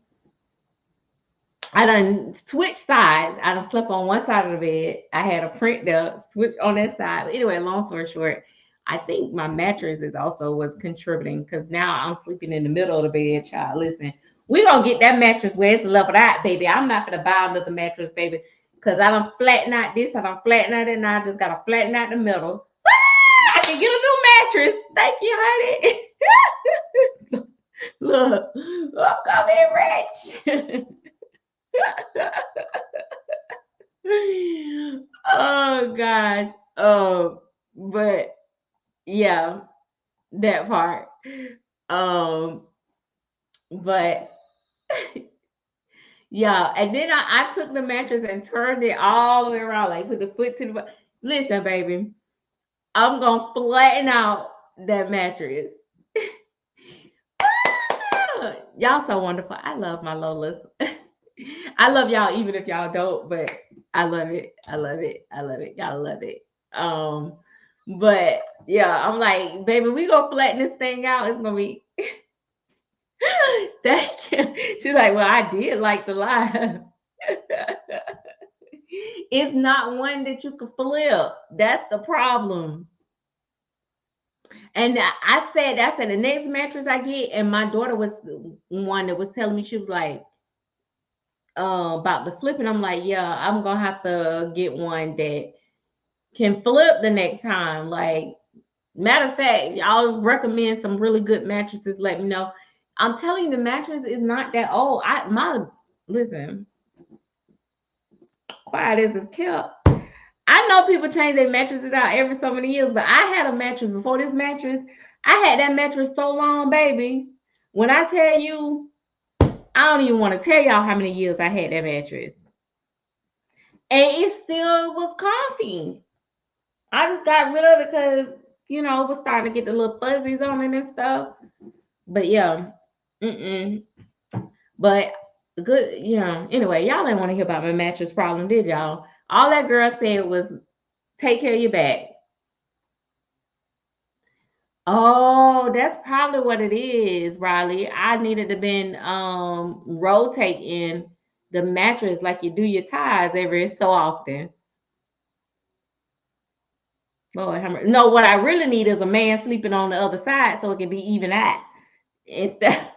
I done switched sides. I done slept on one side of the bed. I had a print there, switch on that side. But anyway, long story short, I think my mattress is also was contributing because now I'm sleeping in the middle of the bed, child. Listen, we gonna get that mattress where it's leveled out, baby. I'm not gonna buy another mattress, baby, because I don't flatten out this, I don't flatten out it, now I just gotta flatten out the middle. I can get a new mattress. Thank you, honey. Look, I'm coming rich. Oh gosh. But yeah, that part. Um, but yeah, and then I took the mattress and turned it all the way around, like put the foot to the listen, baby. I'm gonna flatten out that mattress. Y'all so wonderful. I love my Lolas. I love y'all even if y'all don't, but I love it. I love it. I love it. Y'all love it. Um, but yeah, I'm like, baby, we gonna flatten this thing out. It's gonna be thank you. She's like, well, I did like the live. It's not one that you can flip. That's the problem. And I said the next mattress I get, and my daughter was one that was telling me, she was like, about the flipping. I'm like, yeah, I'm gonna have to get one that can flip the next time. Like, matter of fact, y'all recommend some really good mattresses. Let me know. I'm telling you, the mattress is not that old. Listen, quiet as it's kept. I know people change their mattresses out every so many years, but I had a mattress before this mattress. I had that mattress so long, baby. When I tell you, I don't even want to tell y'all how many years I had that mattress. And it still was comfy. I just got rid of it because, it was starting to get the little fuzzies on it and stuff. But yeah, but good, anyway, y'all didn't want to hear about my mattress problem, did y'all? All that girl said was take care of your back. Oh, that's probably what it is, Riley. I needed to been rotating the mattress like you do your ties every so often. Lord, no, what I really need is a man sleeping on the other side so it can be even out. Instead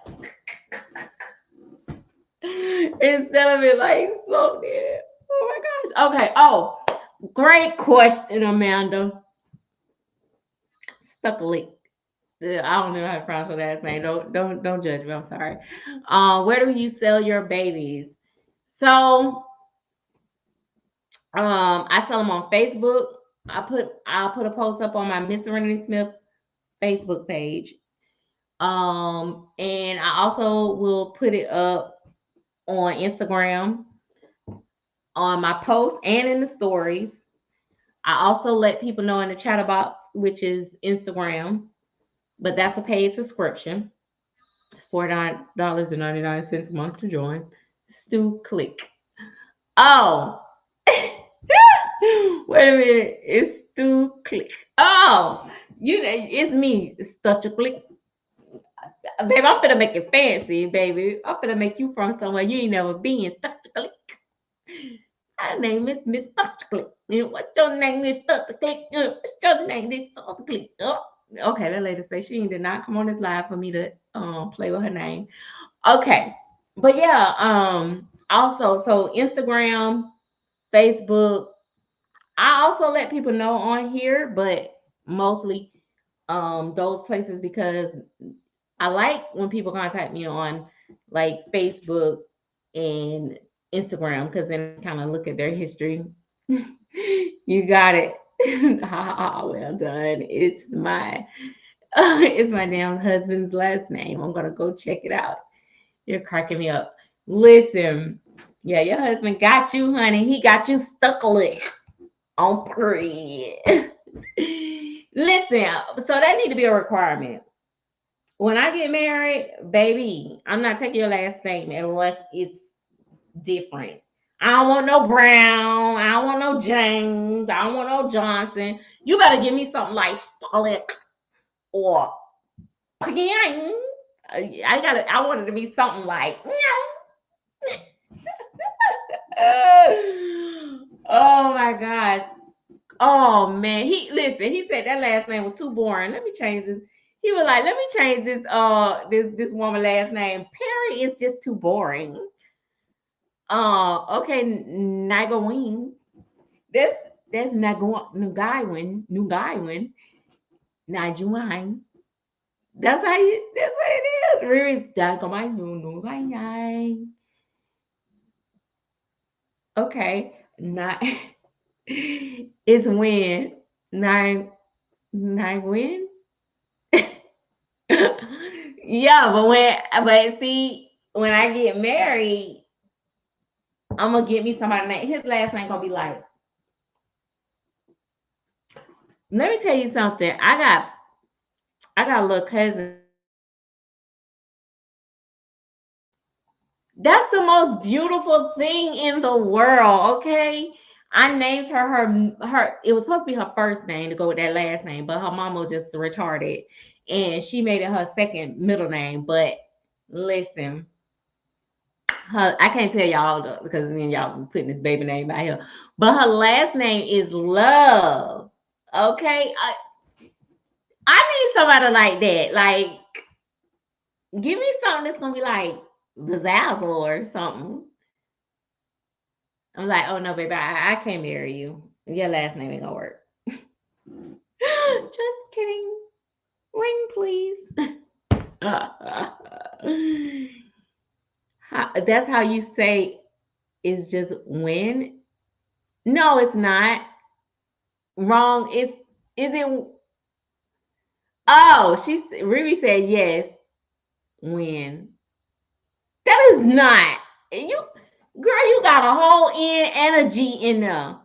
instead of it like slow there. Oh my gosh. Okay. Oh, great question, Amanda. Stucklick. I don't know how to pronounce her last name. Don't judge me. I'm sorry. Where do you sell your babies? So, I sell them on Facebook. I'll put a post up on my Miss Serenity Smith Facebook page. And I also will put it up on Instagram, on my post, and in the stories. I also let people know in the chat box, which is Instagram, but that's a paid subscription. It's $49.99 a month to join. Stu Click. Oh, wait a minute. It's Stu Click. Oh, it's me. It's such a click. Baby, I'm finna make it fancy, baby. I'm finna make you from somewhere you ain't never been. Such a click. My name is Miss Such a Click. What's your name, Miss Such a Click? What's your name, Miss Such a Click? Oh. Okay, that lady say she did not come on this live for me to play with her name. Okay, but yeah, also so Instagram, Facebook. I also let people know on here, but mostly those places because I like when people contact me on like Facebook and Instagram because then I kind of look at their history. You got it. Well done. It's my damn husband's last name. I'm gonna go check it out. You're cracking me up. Listen, yeah, your husband got you, honey. He got you stuck on period. Listen, so that need to be a requirement. When I get married, baby, I'm not taking your last name unless it's different. I don't want no Brown. I don't want no James. I don't want no Johnson. You better give me something like Scarlett or Yang. I want it to be something like. Oh my gosh. Oh man. He said that last name was too boring. Let me change this. He was like, let me change this woman last name. Perry is just too boring. Okay, Nagawin. That's Nugaiwin. Najuine. That's what it is. Riri Dagamai Nugai. Okay. Not it's when nine win. Yeah, but see, when I get married, I'm gonna get me somebody name. His last name gonna be like. Let me tell you something. I got a little cousin. That's the most beautiful thing in the world. Okay. I named her. It was supposed to be her first name to go with that last name, but her mama just retarded, and she made it her second middle name. But listen, I can't tell y'all because then y'all putting this baby name out here. But her last name is Love. Okay, I need somebody like that. Like, give me something that's gonna be like Vazazzle or something. I'm like, oh no, baby, I can't marry you. Your last name ain't gonna work. Just kidding. Ring, please. That's how you say it's just when? No, it's not. Wrong. Is it? Oh, Ruby said yes. When? That is not. You girl, you got a whole N and a G in there.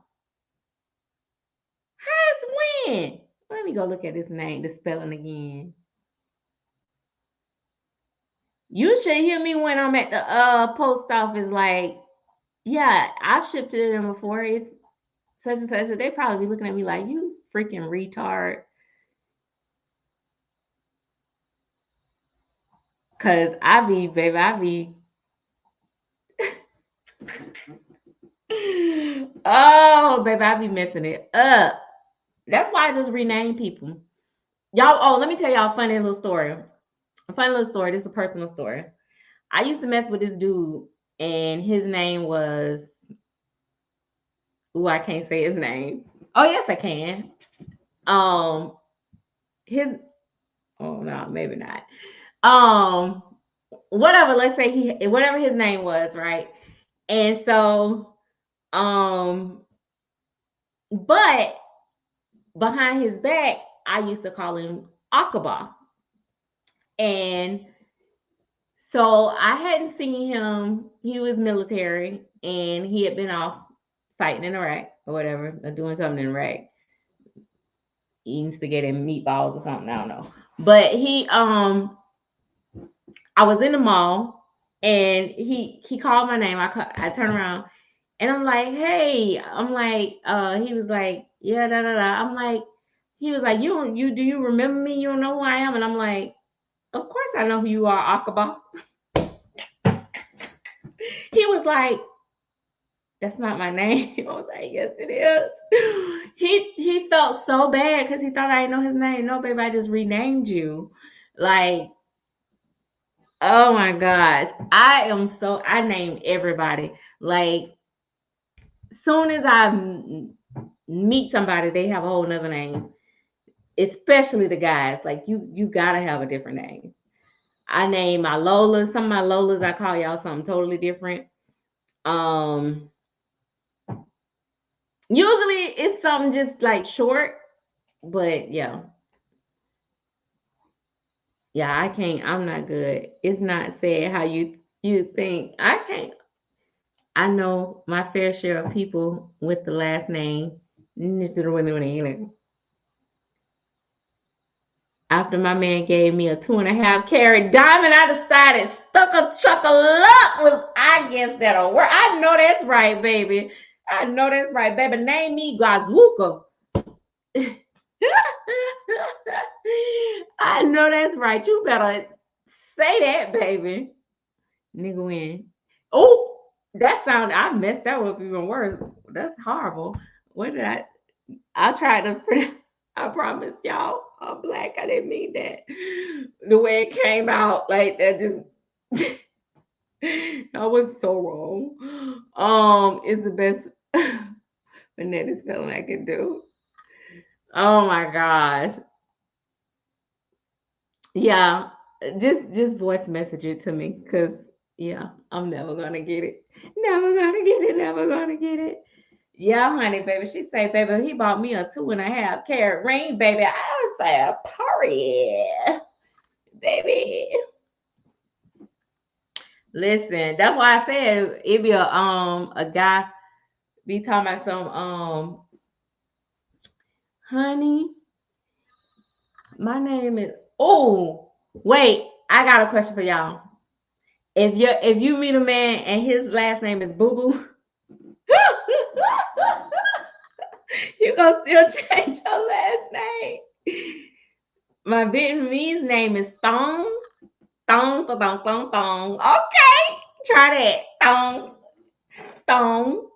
How's when? Let me go look at this name, the spelling again. You should hear me when I'm at the post office, like, yeah, I've shipped to them before. It's such and such. So they probably be looking at me like, you freaking retard. Cause baby, oh, baby, I be messing it up. That's why I just rename people. Y'all, oh, let me tell y'all a funny little story. A funny little story. This is a personal story. I used to mess with this dude, and his name was, I can't say his name. Oh, yes, I can. His, oh no, maybe not. Whatever, let's say whatever his name was, right? And so, but behind his back, I used to call him Akaba. And so I hadn't seen him. He was military and he had been off fighting in Iraq or whatever, or doing something in Iraq, eating spaghetti and meatballs or something. I don't know. But I was in the mall and he called my name. I turned around and I'm like, hey, he was like, yeah, da da da. I'm like, he was like, do you remember me? You don't know who I am? And I'm like, of course I know who you are, Akaba. He was like, that's not my name. I was like, yes, it is. He felt so bad because he thought I didn't know his name. No, baby, I just renamed you. Like, oh my gosh. I named everybody. Like, soon as I meet somebody, they have a whole nother name. Especially the guys. Like, you gotta have a different name. I name my Lolas. Some of my Lolas, I call y'all something totally different. Usually it's something just like short, but yeah. Yeah, I'm not good. It's not said how you think. I can't. I know my fair share of people with the last name. After my man gave me a 2.5 carat diamond, I decided stuck a chuck of luck was, I guess, that'll work. I know that's right, baby. I know that's right, baby. Name me Gazooka. I know that's right. You better say that, baby. Nigga win. Oh, I messed that up even worse. That's horrible. What did I tried to, I promise y'all, I'm black. I didn't mean that. The way it came out, like that just, I was so wrong. It's the best phonetic spelling I can do. Oh my gosh. Yeah, just voice message it to me because yeah, I'm never gonna get it. Never gonna get it. Never gonna get it. Yeah, honey, baby. She say, baby, he bought me a 2.5 carat ring, baby. I say a party, baby. Listen, that's why I said it be a guy be talking about some honey. My name is, oh wait, I got a question for y'all. If you meet a man and his last name is Boo Boo, you gonna still change your last name. My Vietnamese name is Thong. Thong, thong, thong, thong, thong. Okay, try that. Thong, thong.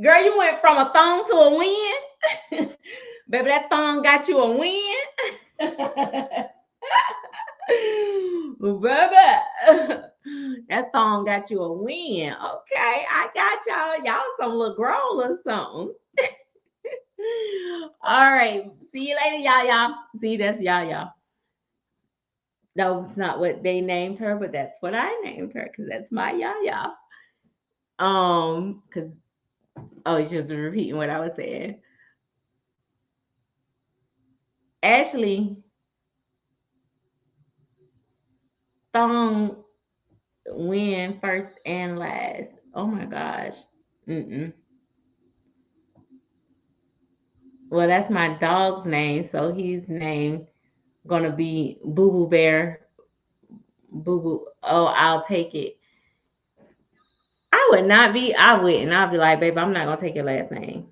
Girl, you went from a thong to a win. Baby, that thong got you a win. Baby, that thong got you a win. Okay, I got y'all. Y'all some little girl or something. All right. See you later, Yaya. See, that's Yaya. No, it's not what they named her, but that's what I named her because that's my Yaya. Because it's just repeating what I was saying. Ashley Thong win first and last. Oh my gosh. Mm-mm. Well, that's my dog's name, so he's named gonna be Boo Boo Bear. Boo Boo. Oh, I'll take it. I would not be. I wouldn't. I'll be like, babe, I'm not gonna take your last name.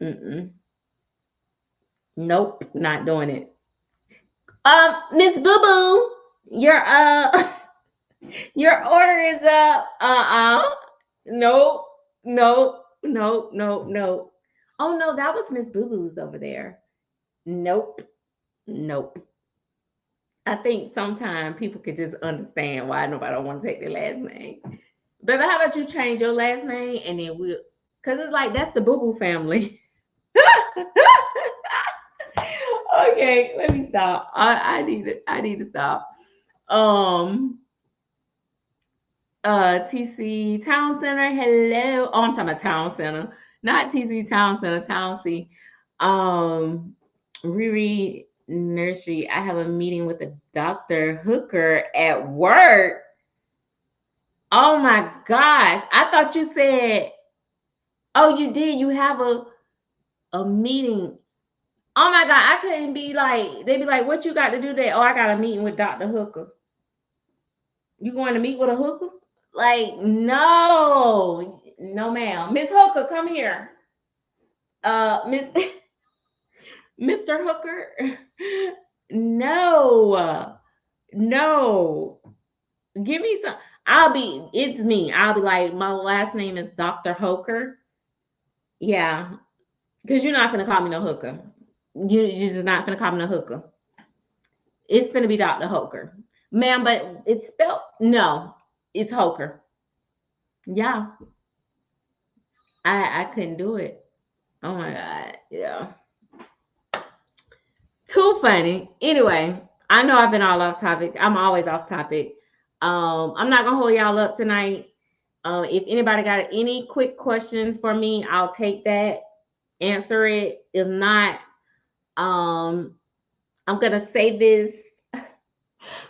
Mm-mm. Nope, not doing it. Miss Boo Boo, your your order is up. Nope, nope, nope, nope, nope. Oh no, that was Miss Boo Boo's over there. Nope, nope. I think sometimes people could just understand why nobody want to take their last name. Baby, how about you change your last name and then we'll, cause it's like that's the Boo Boo family. Okay, let me stop. I need to stop. Um TC Town Center, hello. Oh, I'm talking about Town Center, not TC Town Center, Town C. Um Riri Nursery. I have a meeting with a Dr. Hooker at work. Oh my gosh. I thought you said, oh, you did. You have a meeting. Oh my God. I couldn't be like, they'd be like, what you got to do there? Oh, I got a meeting with Dr. Hooker. You going to meet with a hooker? Like, no, no, ma'am. Miss Hooker, come here. Miss Mr. Hooker. No, no. Give me some. It's me. I'll be like, my last name is Dr. Hooker. Yeah, because you're not gonna call me no hooker. You're just not gonna call me no hooker. It's gonna be Dr. Hooker, ma'am. But it's spelled no. It's Hooker. Yeah, I couldn't do it. Oh my god. Yeah. Too funny. Anyway, I know I've been all off topic. I'm always off topic. I'm not gonna hold y'all up tonight. If anybody got any quick questions for me, I'll take that, answer it. If not, um, I'm gonna say this,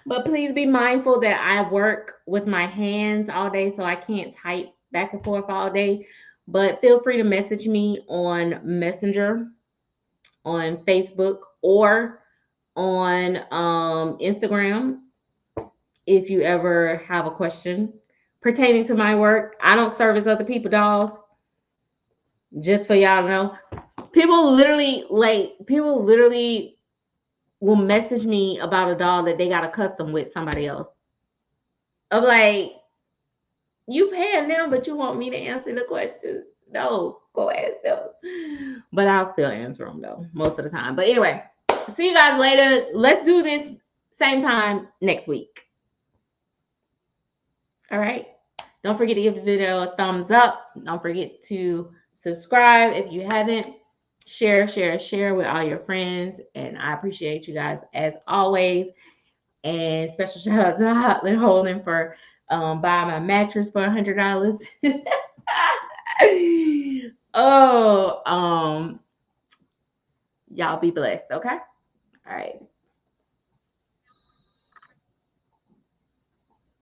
but please be mindful that I work with my hands all day, so I can't type back and forth all day. But feel free to message me on Messenger, on Facebook, or on Instagram if you ever have a question pertaining to my work. I don't service other people dolls. Just for y'all to know. People literally will message me about a doll that they got a custom with somebody else. I'm like, you paying them, but you want me to answer the questions? No, go ask them. But I'll still answer them though, most of the time. But anyway, see you guys later. Let's do this same time next week. All right. Don't forget to give the video a thumbs up. Don't forget to subscribe if you haven't. Share with all your friends. And I appreciate you guys as always. And special shout out to Hotland Holding for buying my mattress for $100. Oh, y'all be blessed, okay? All right.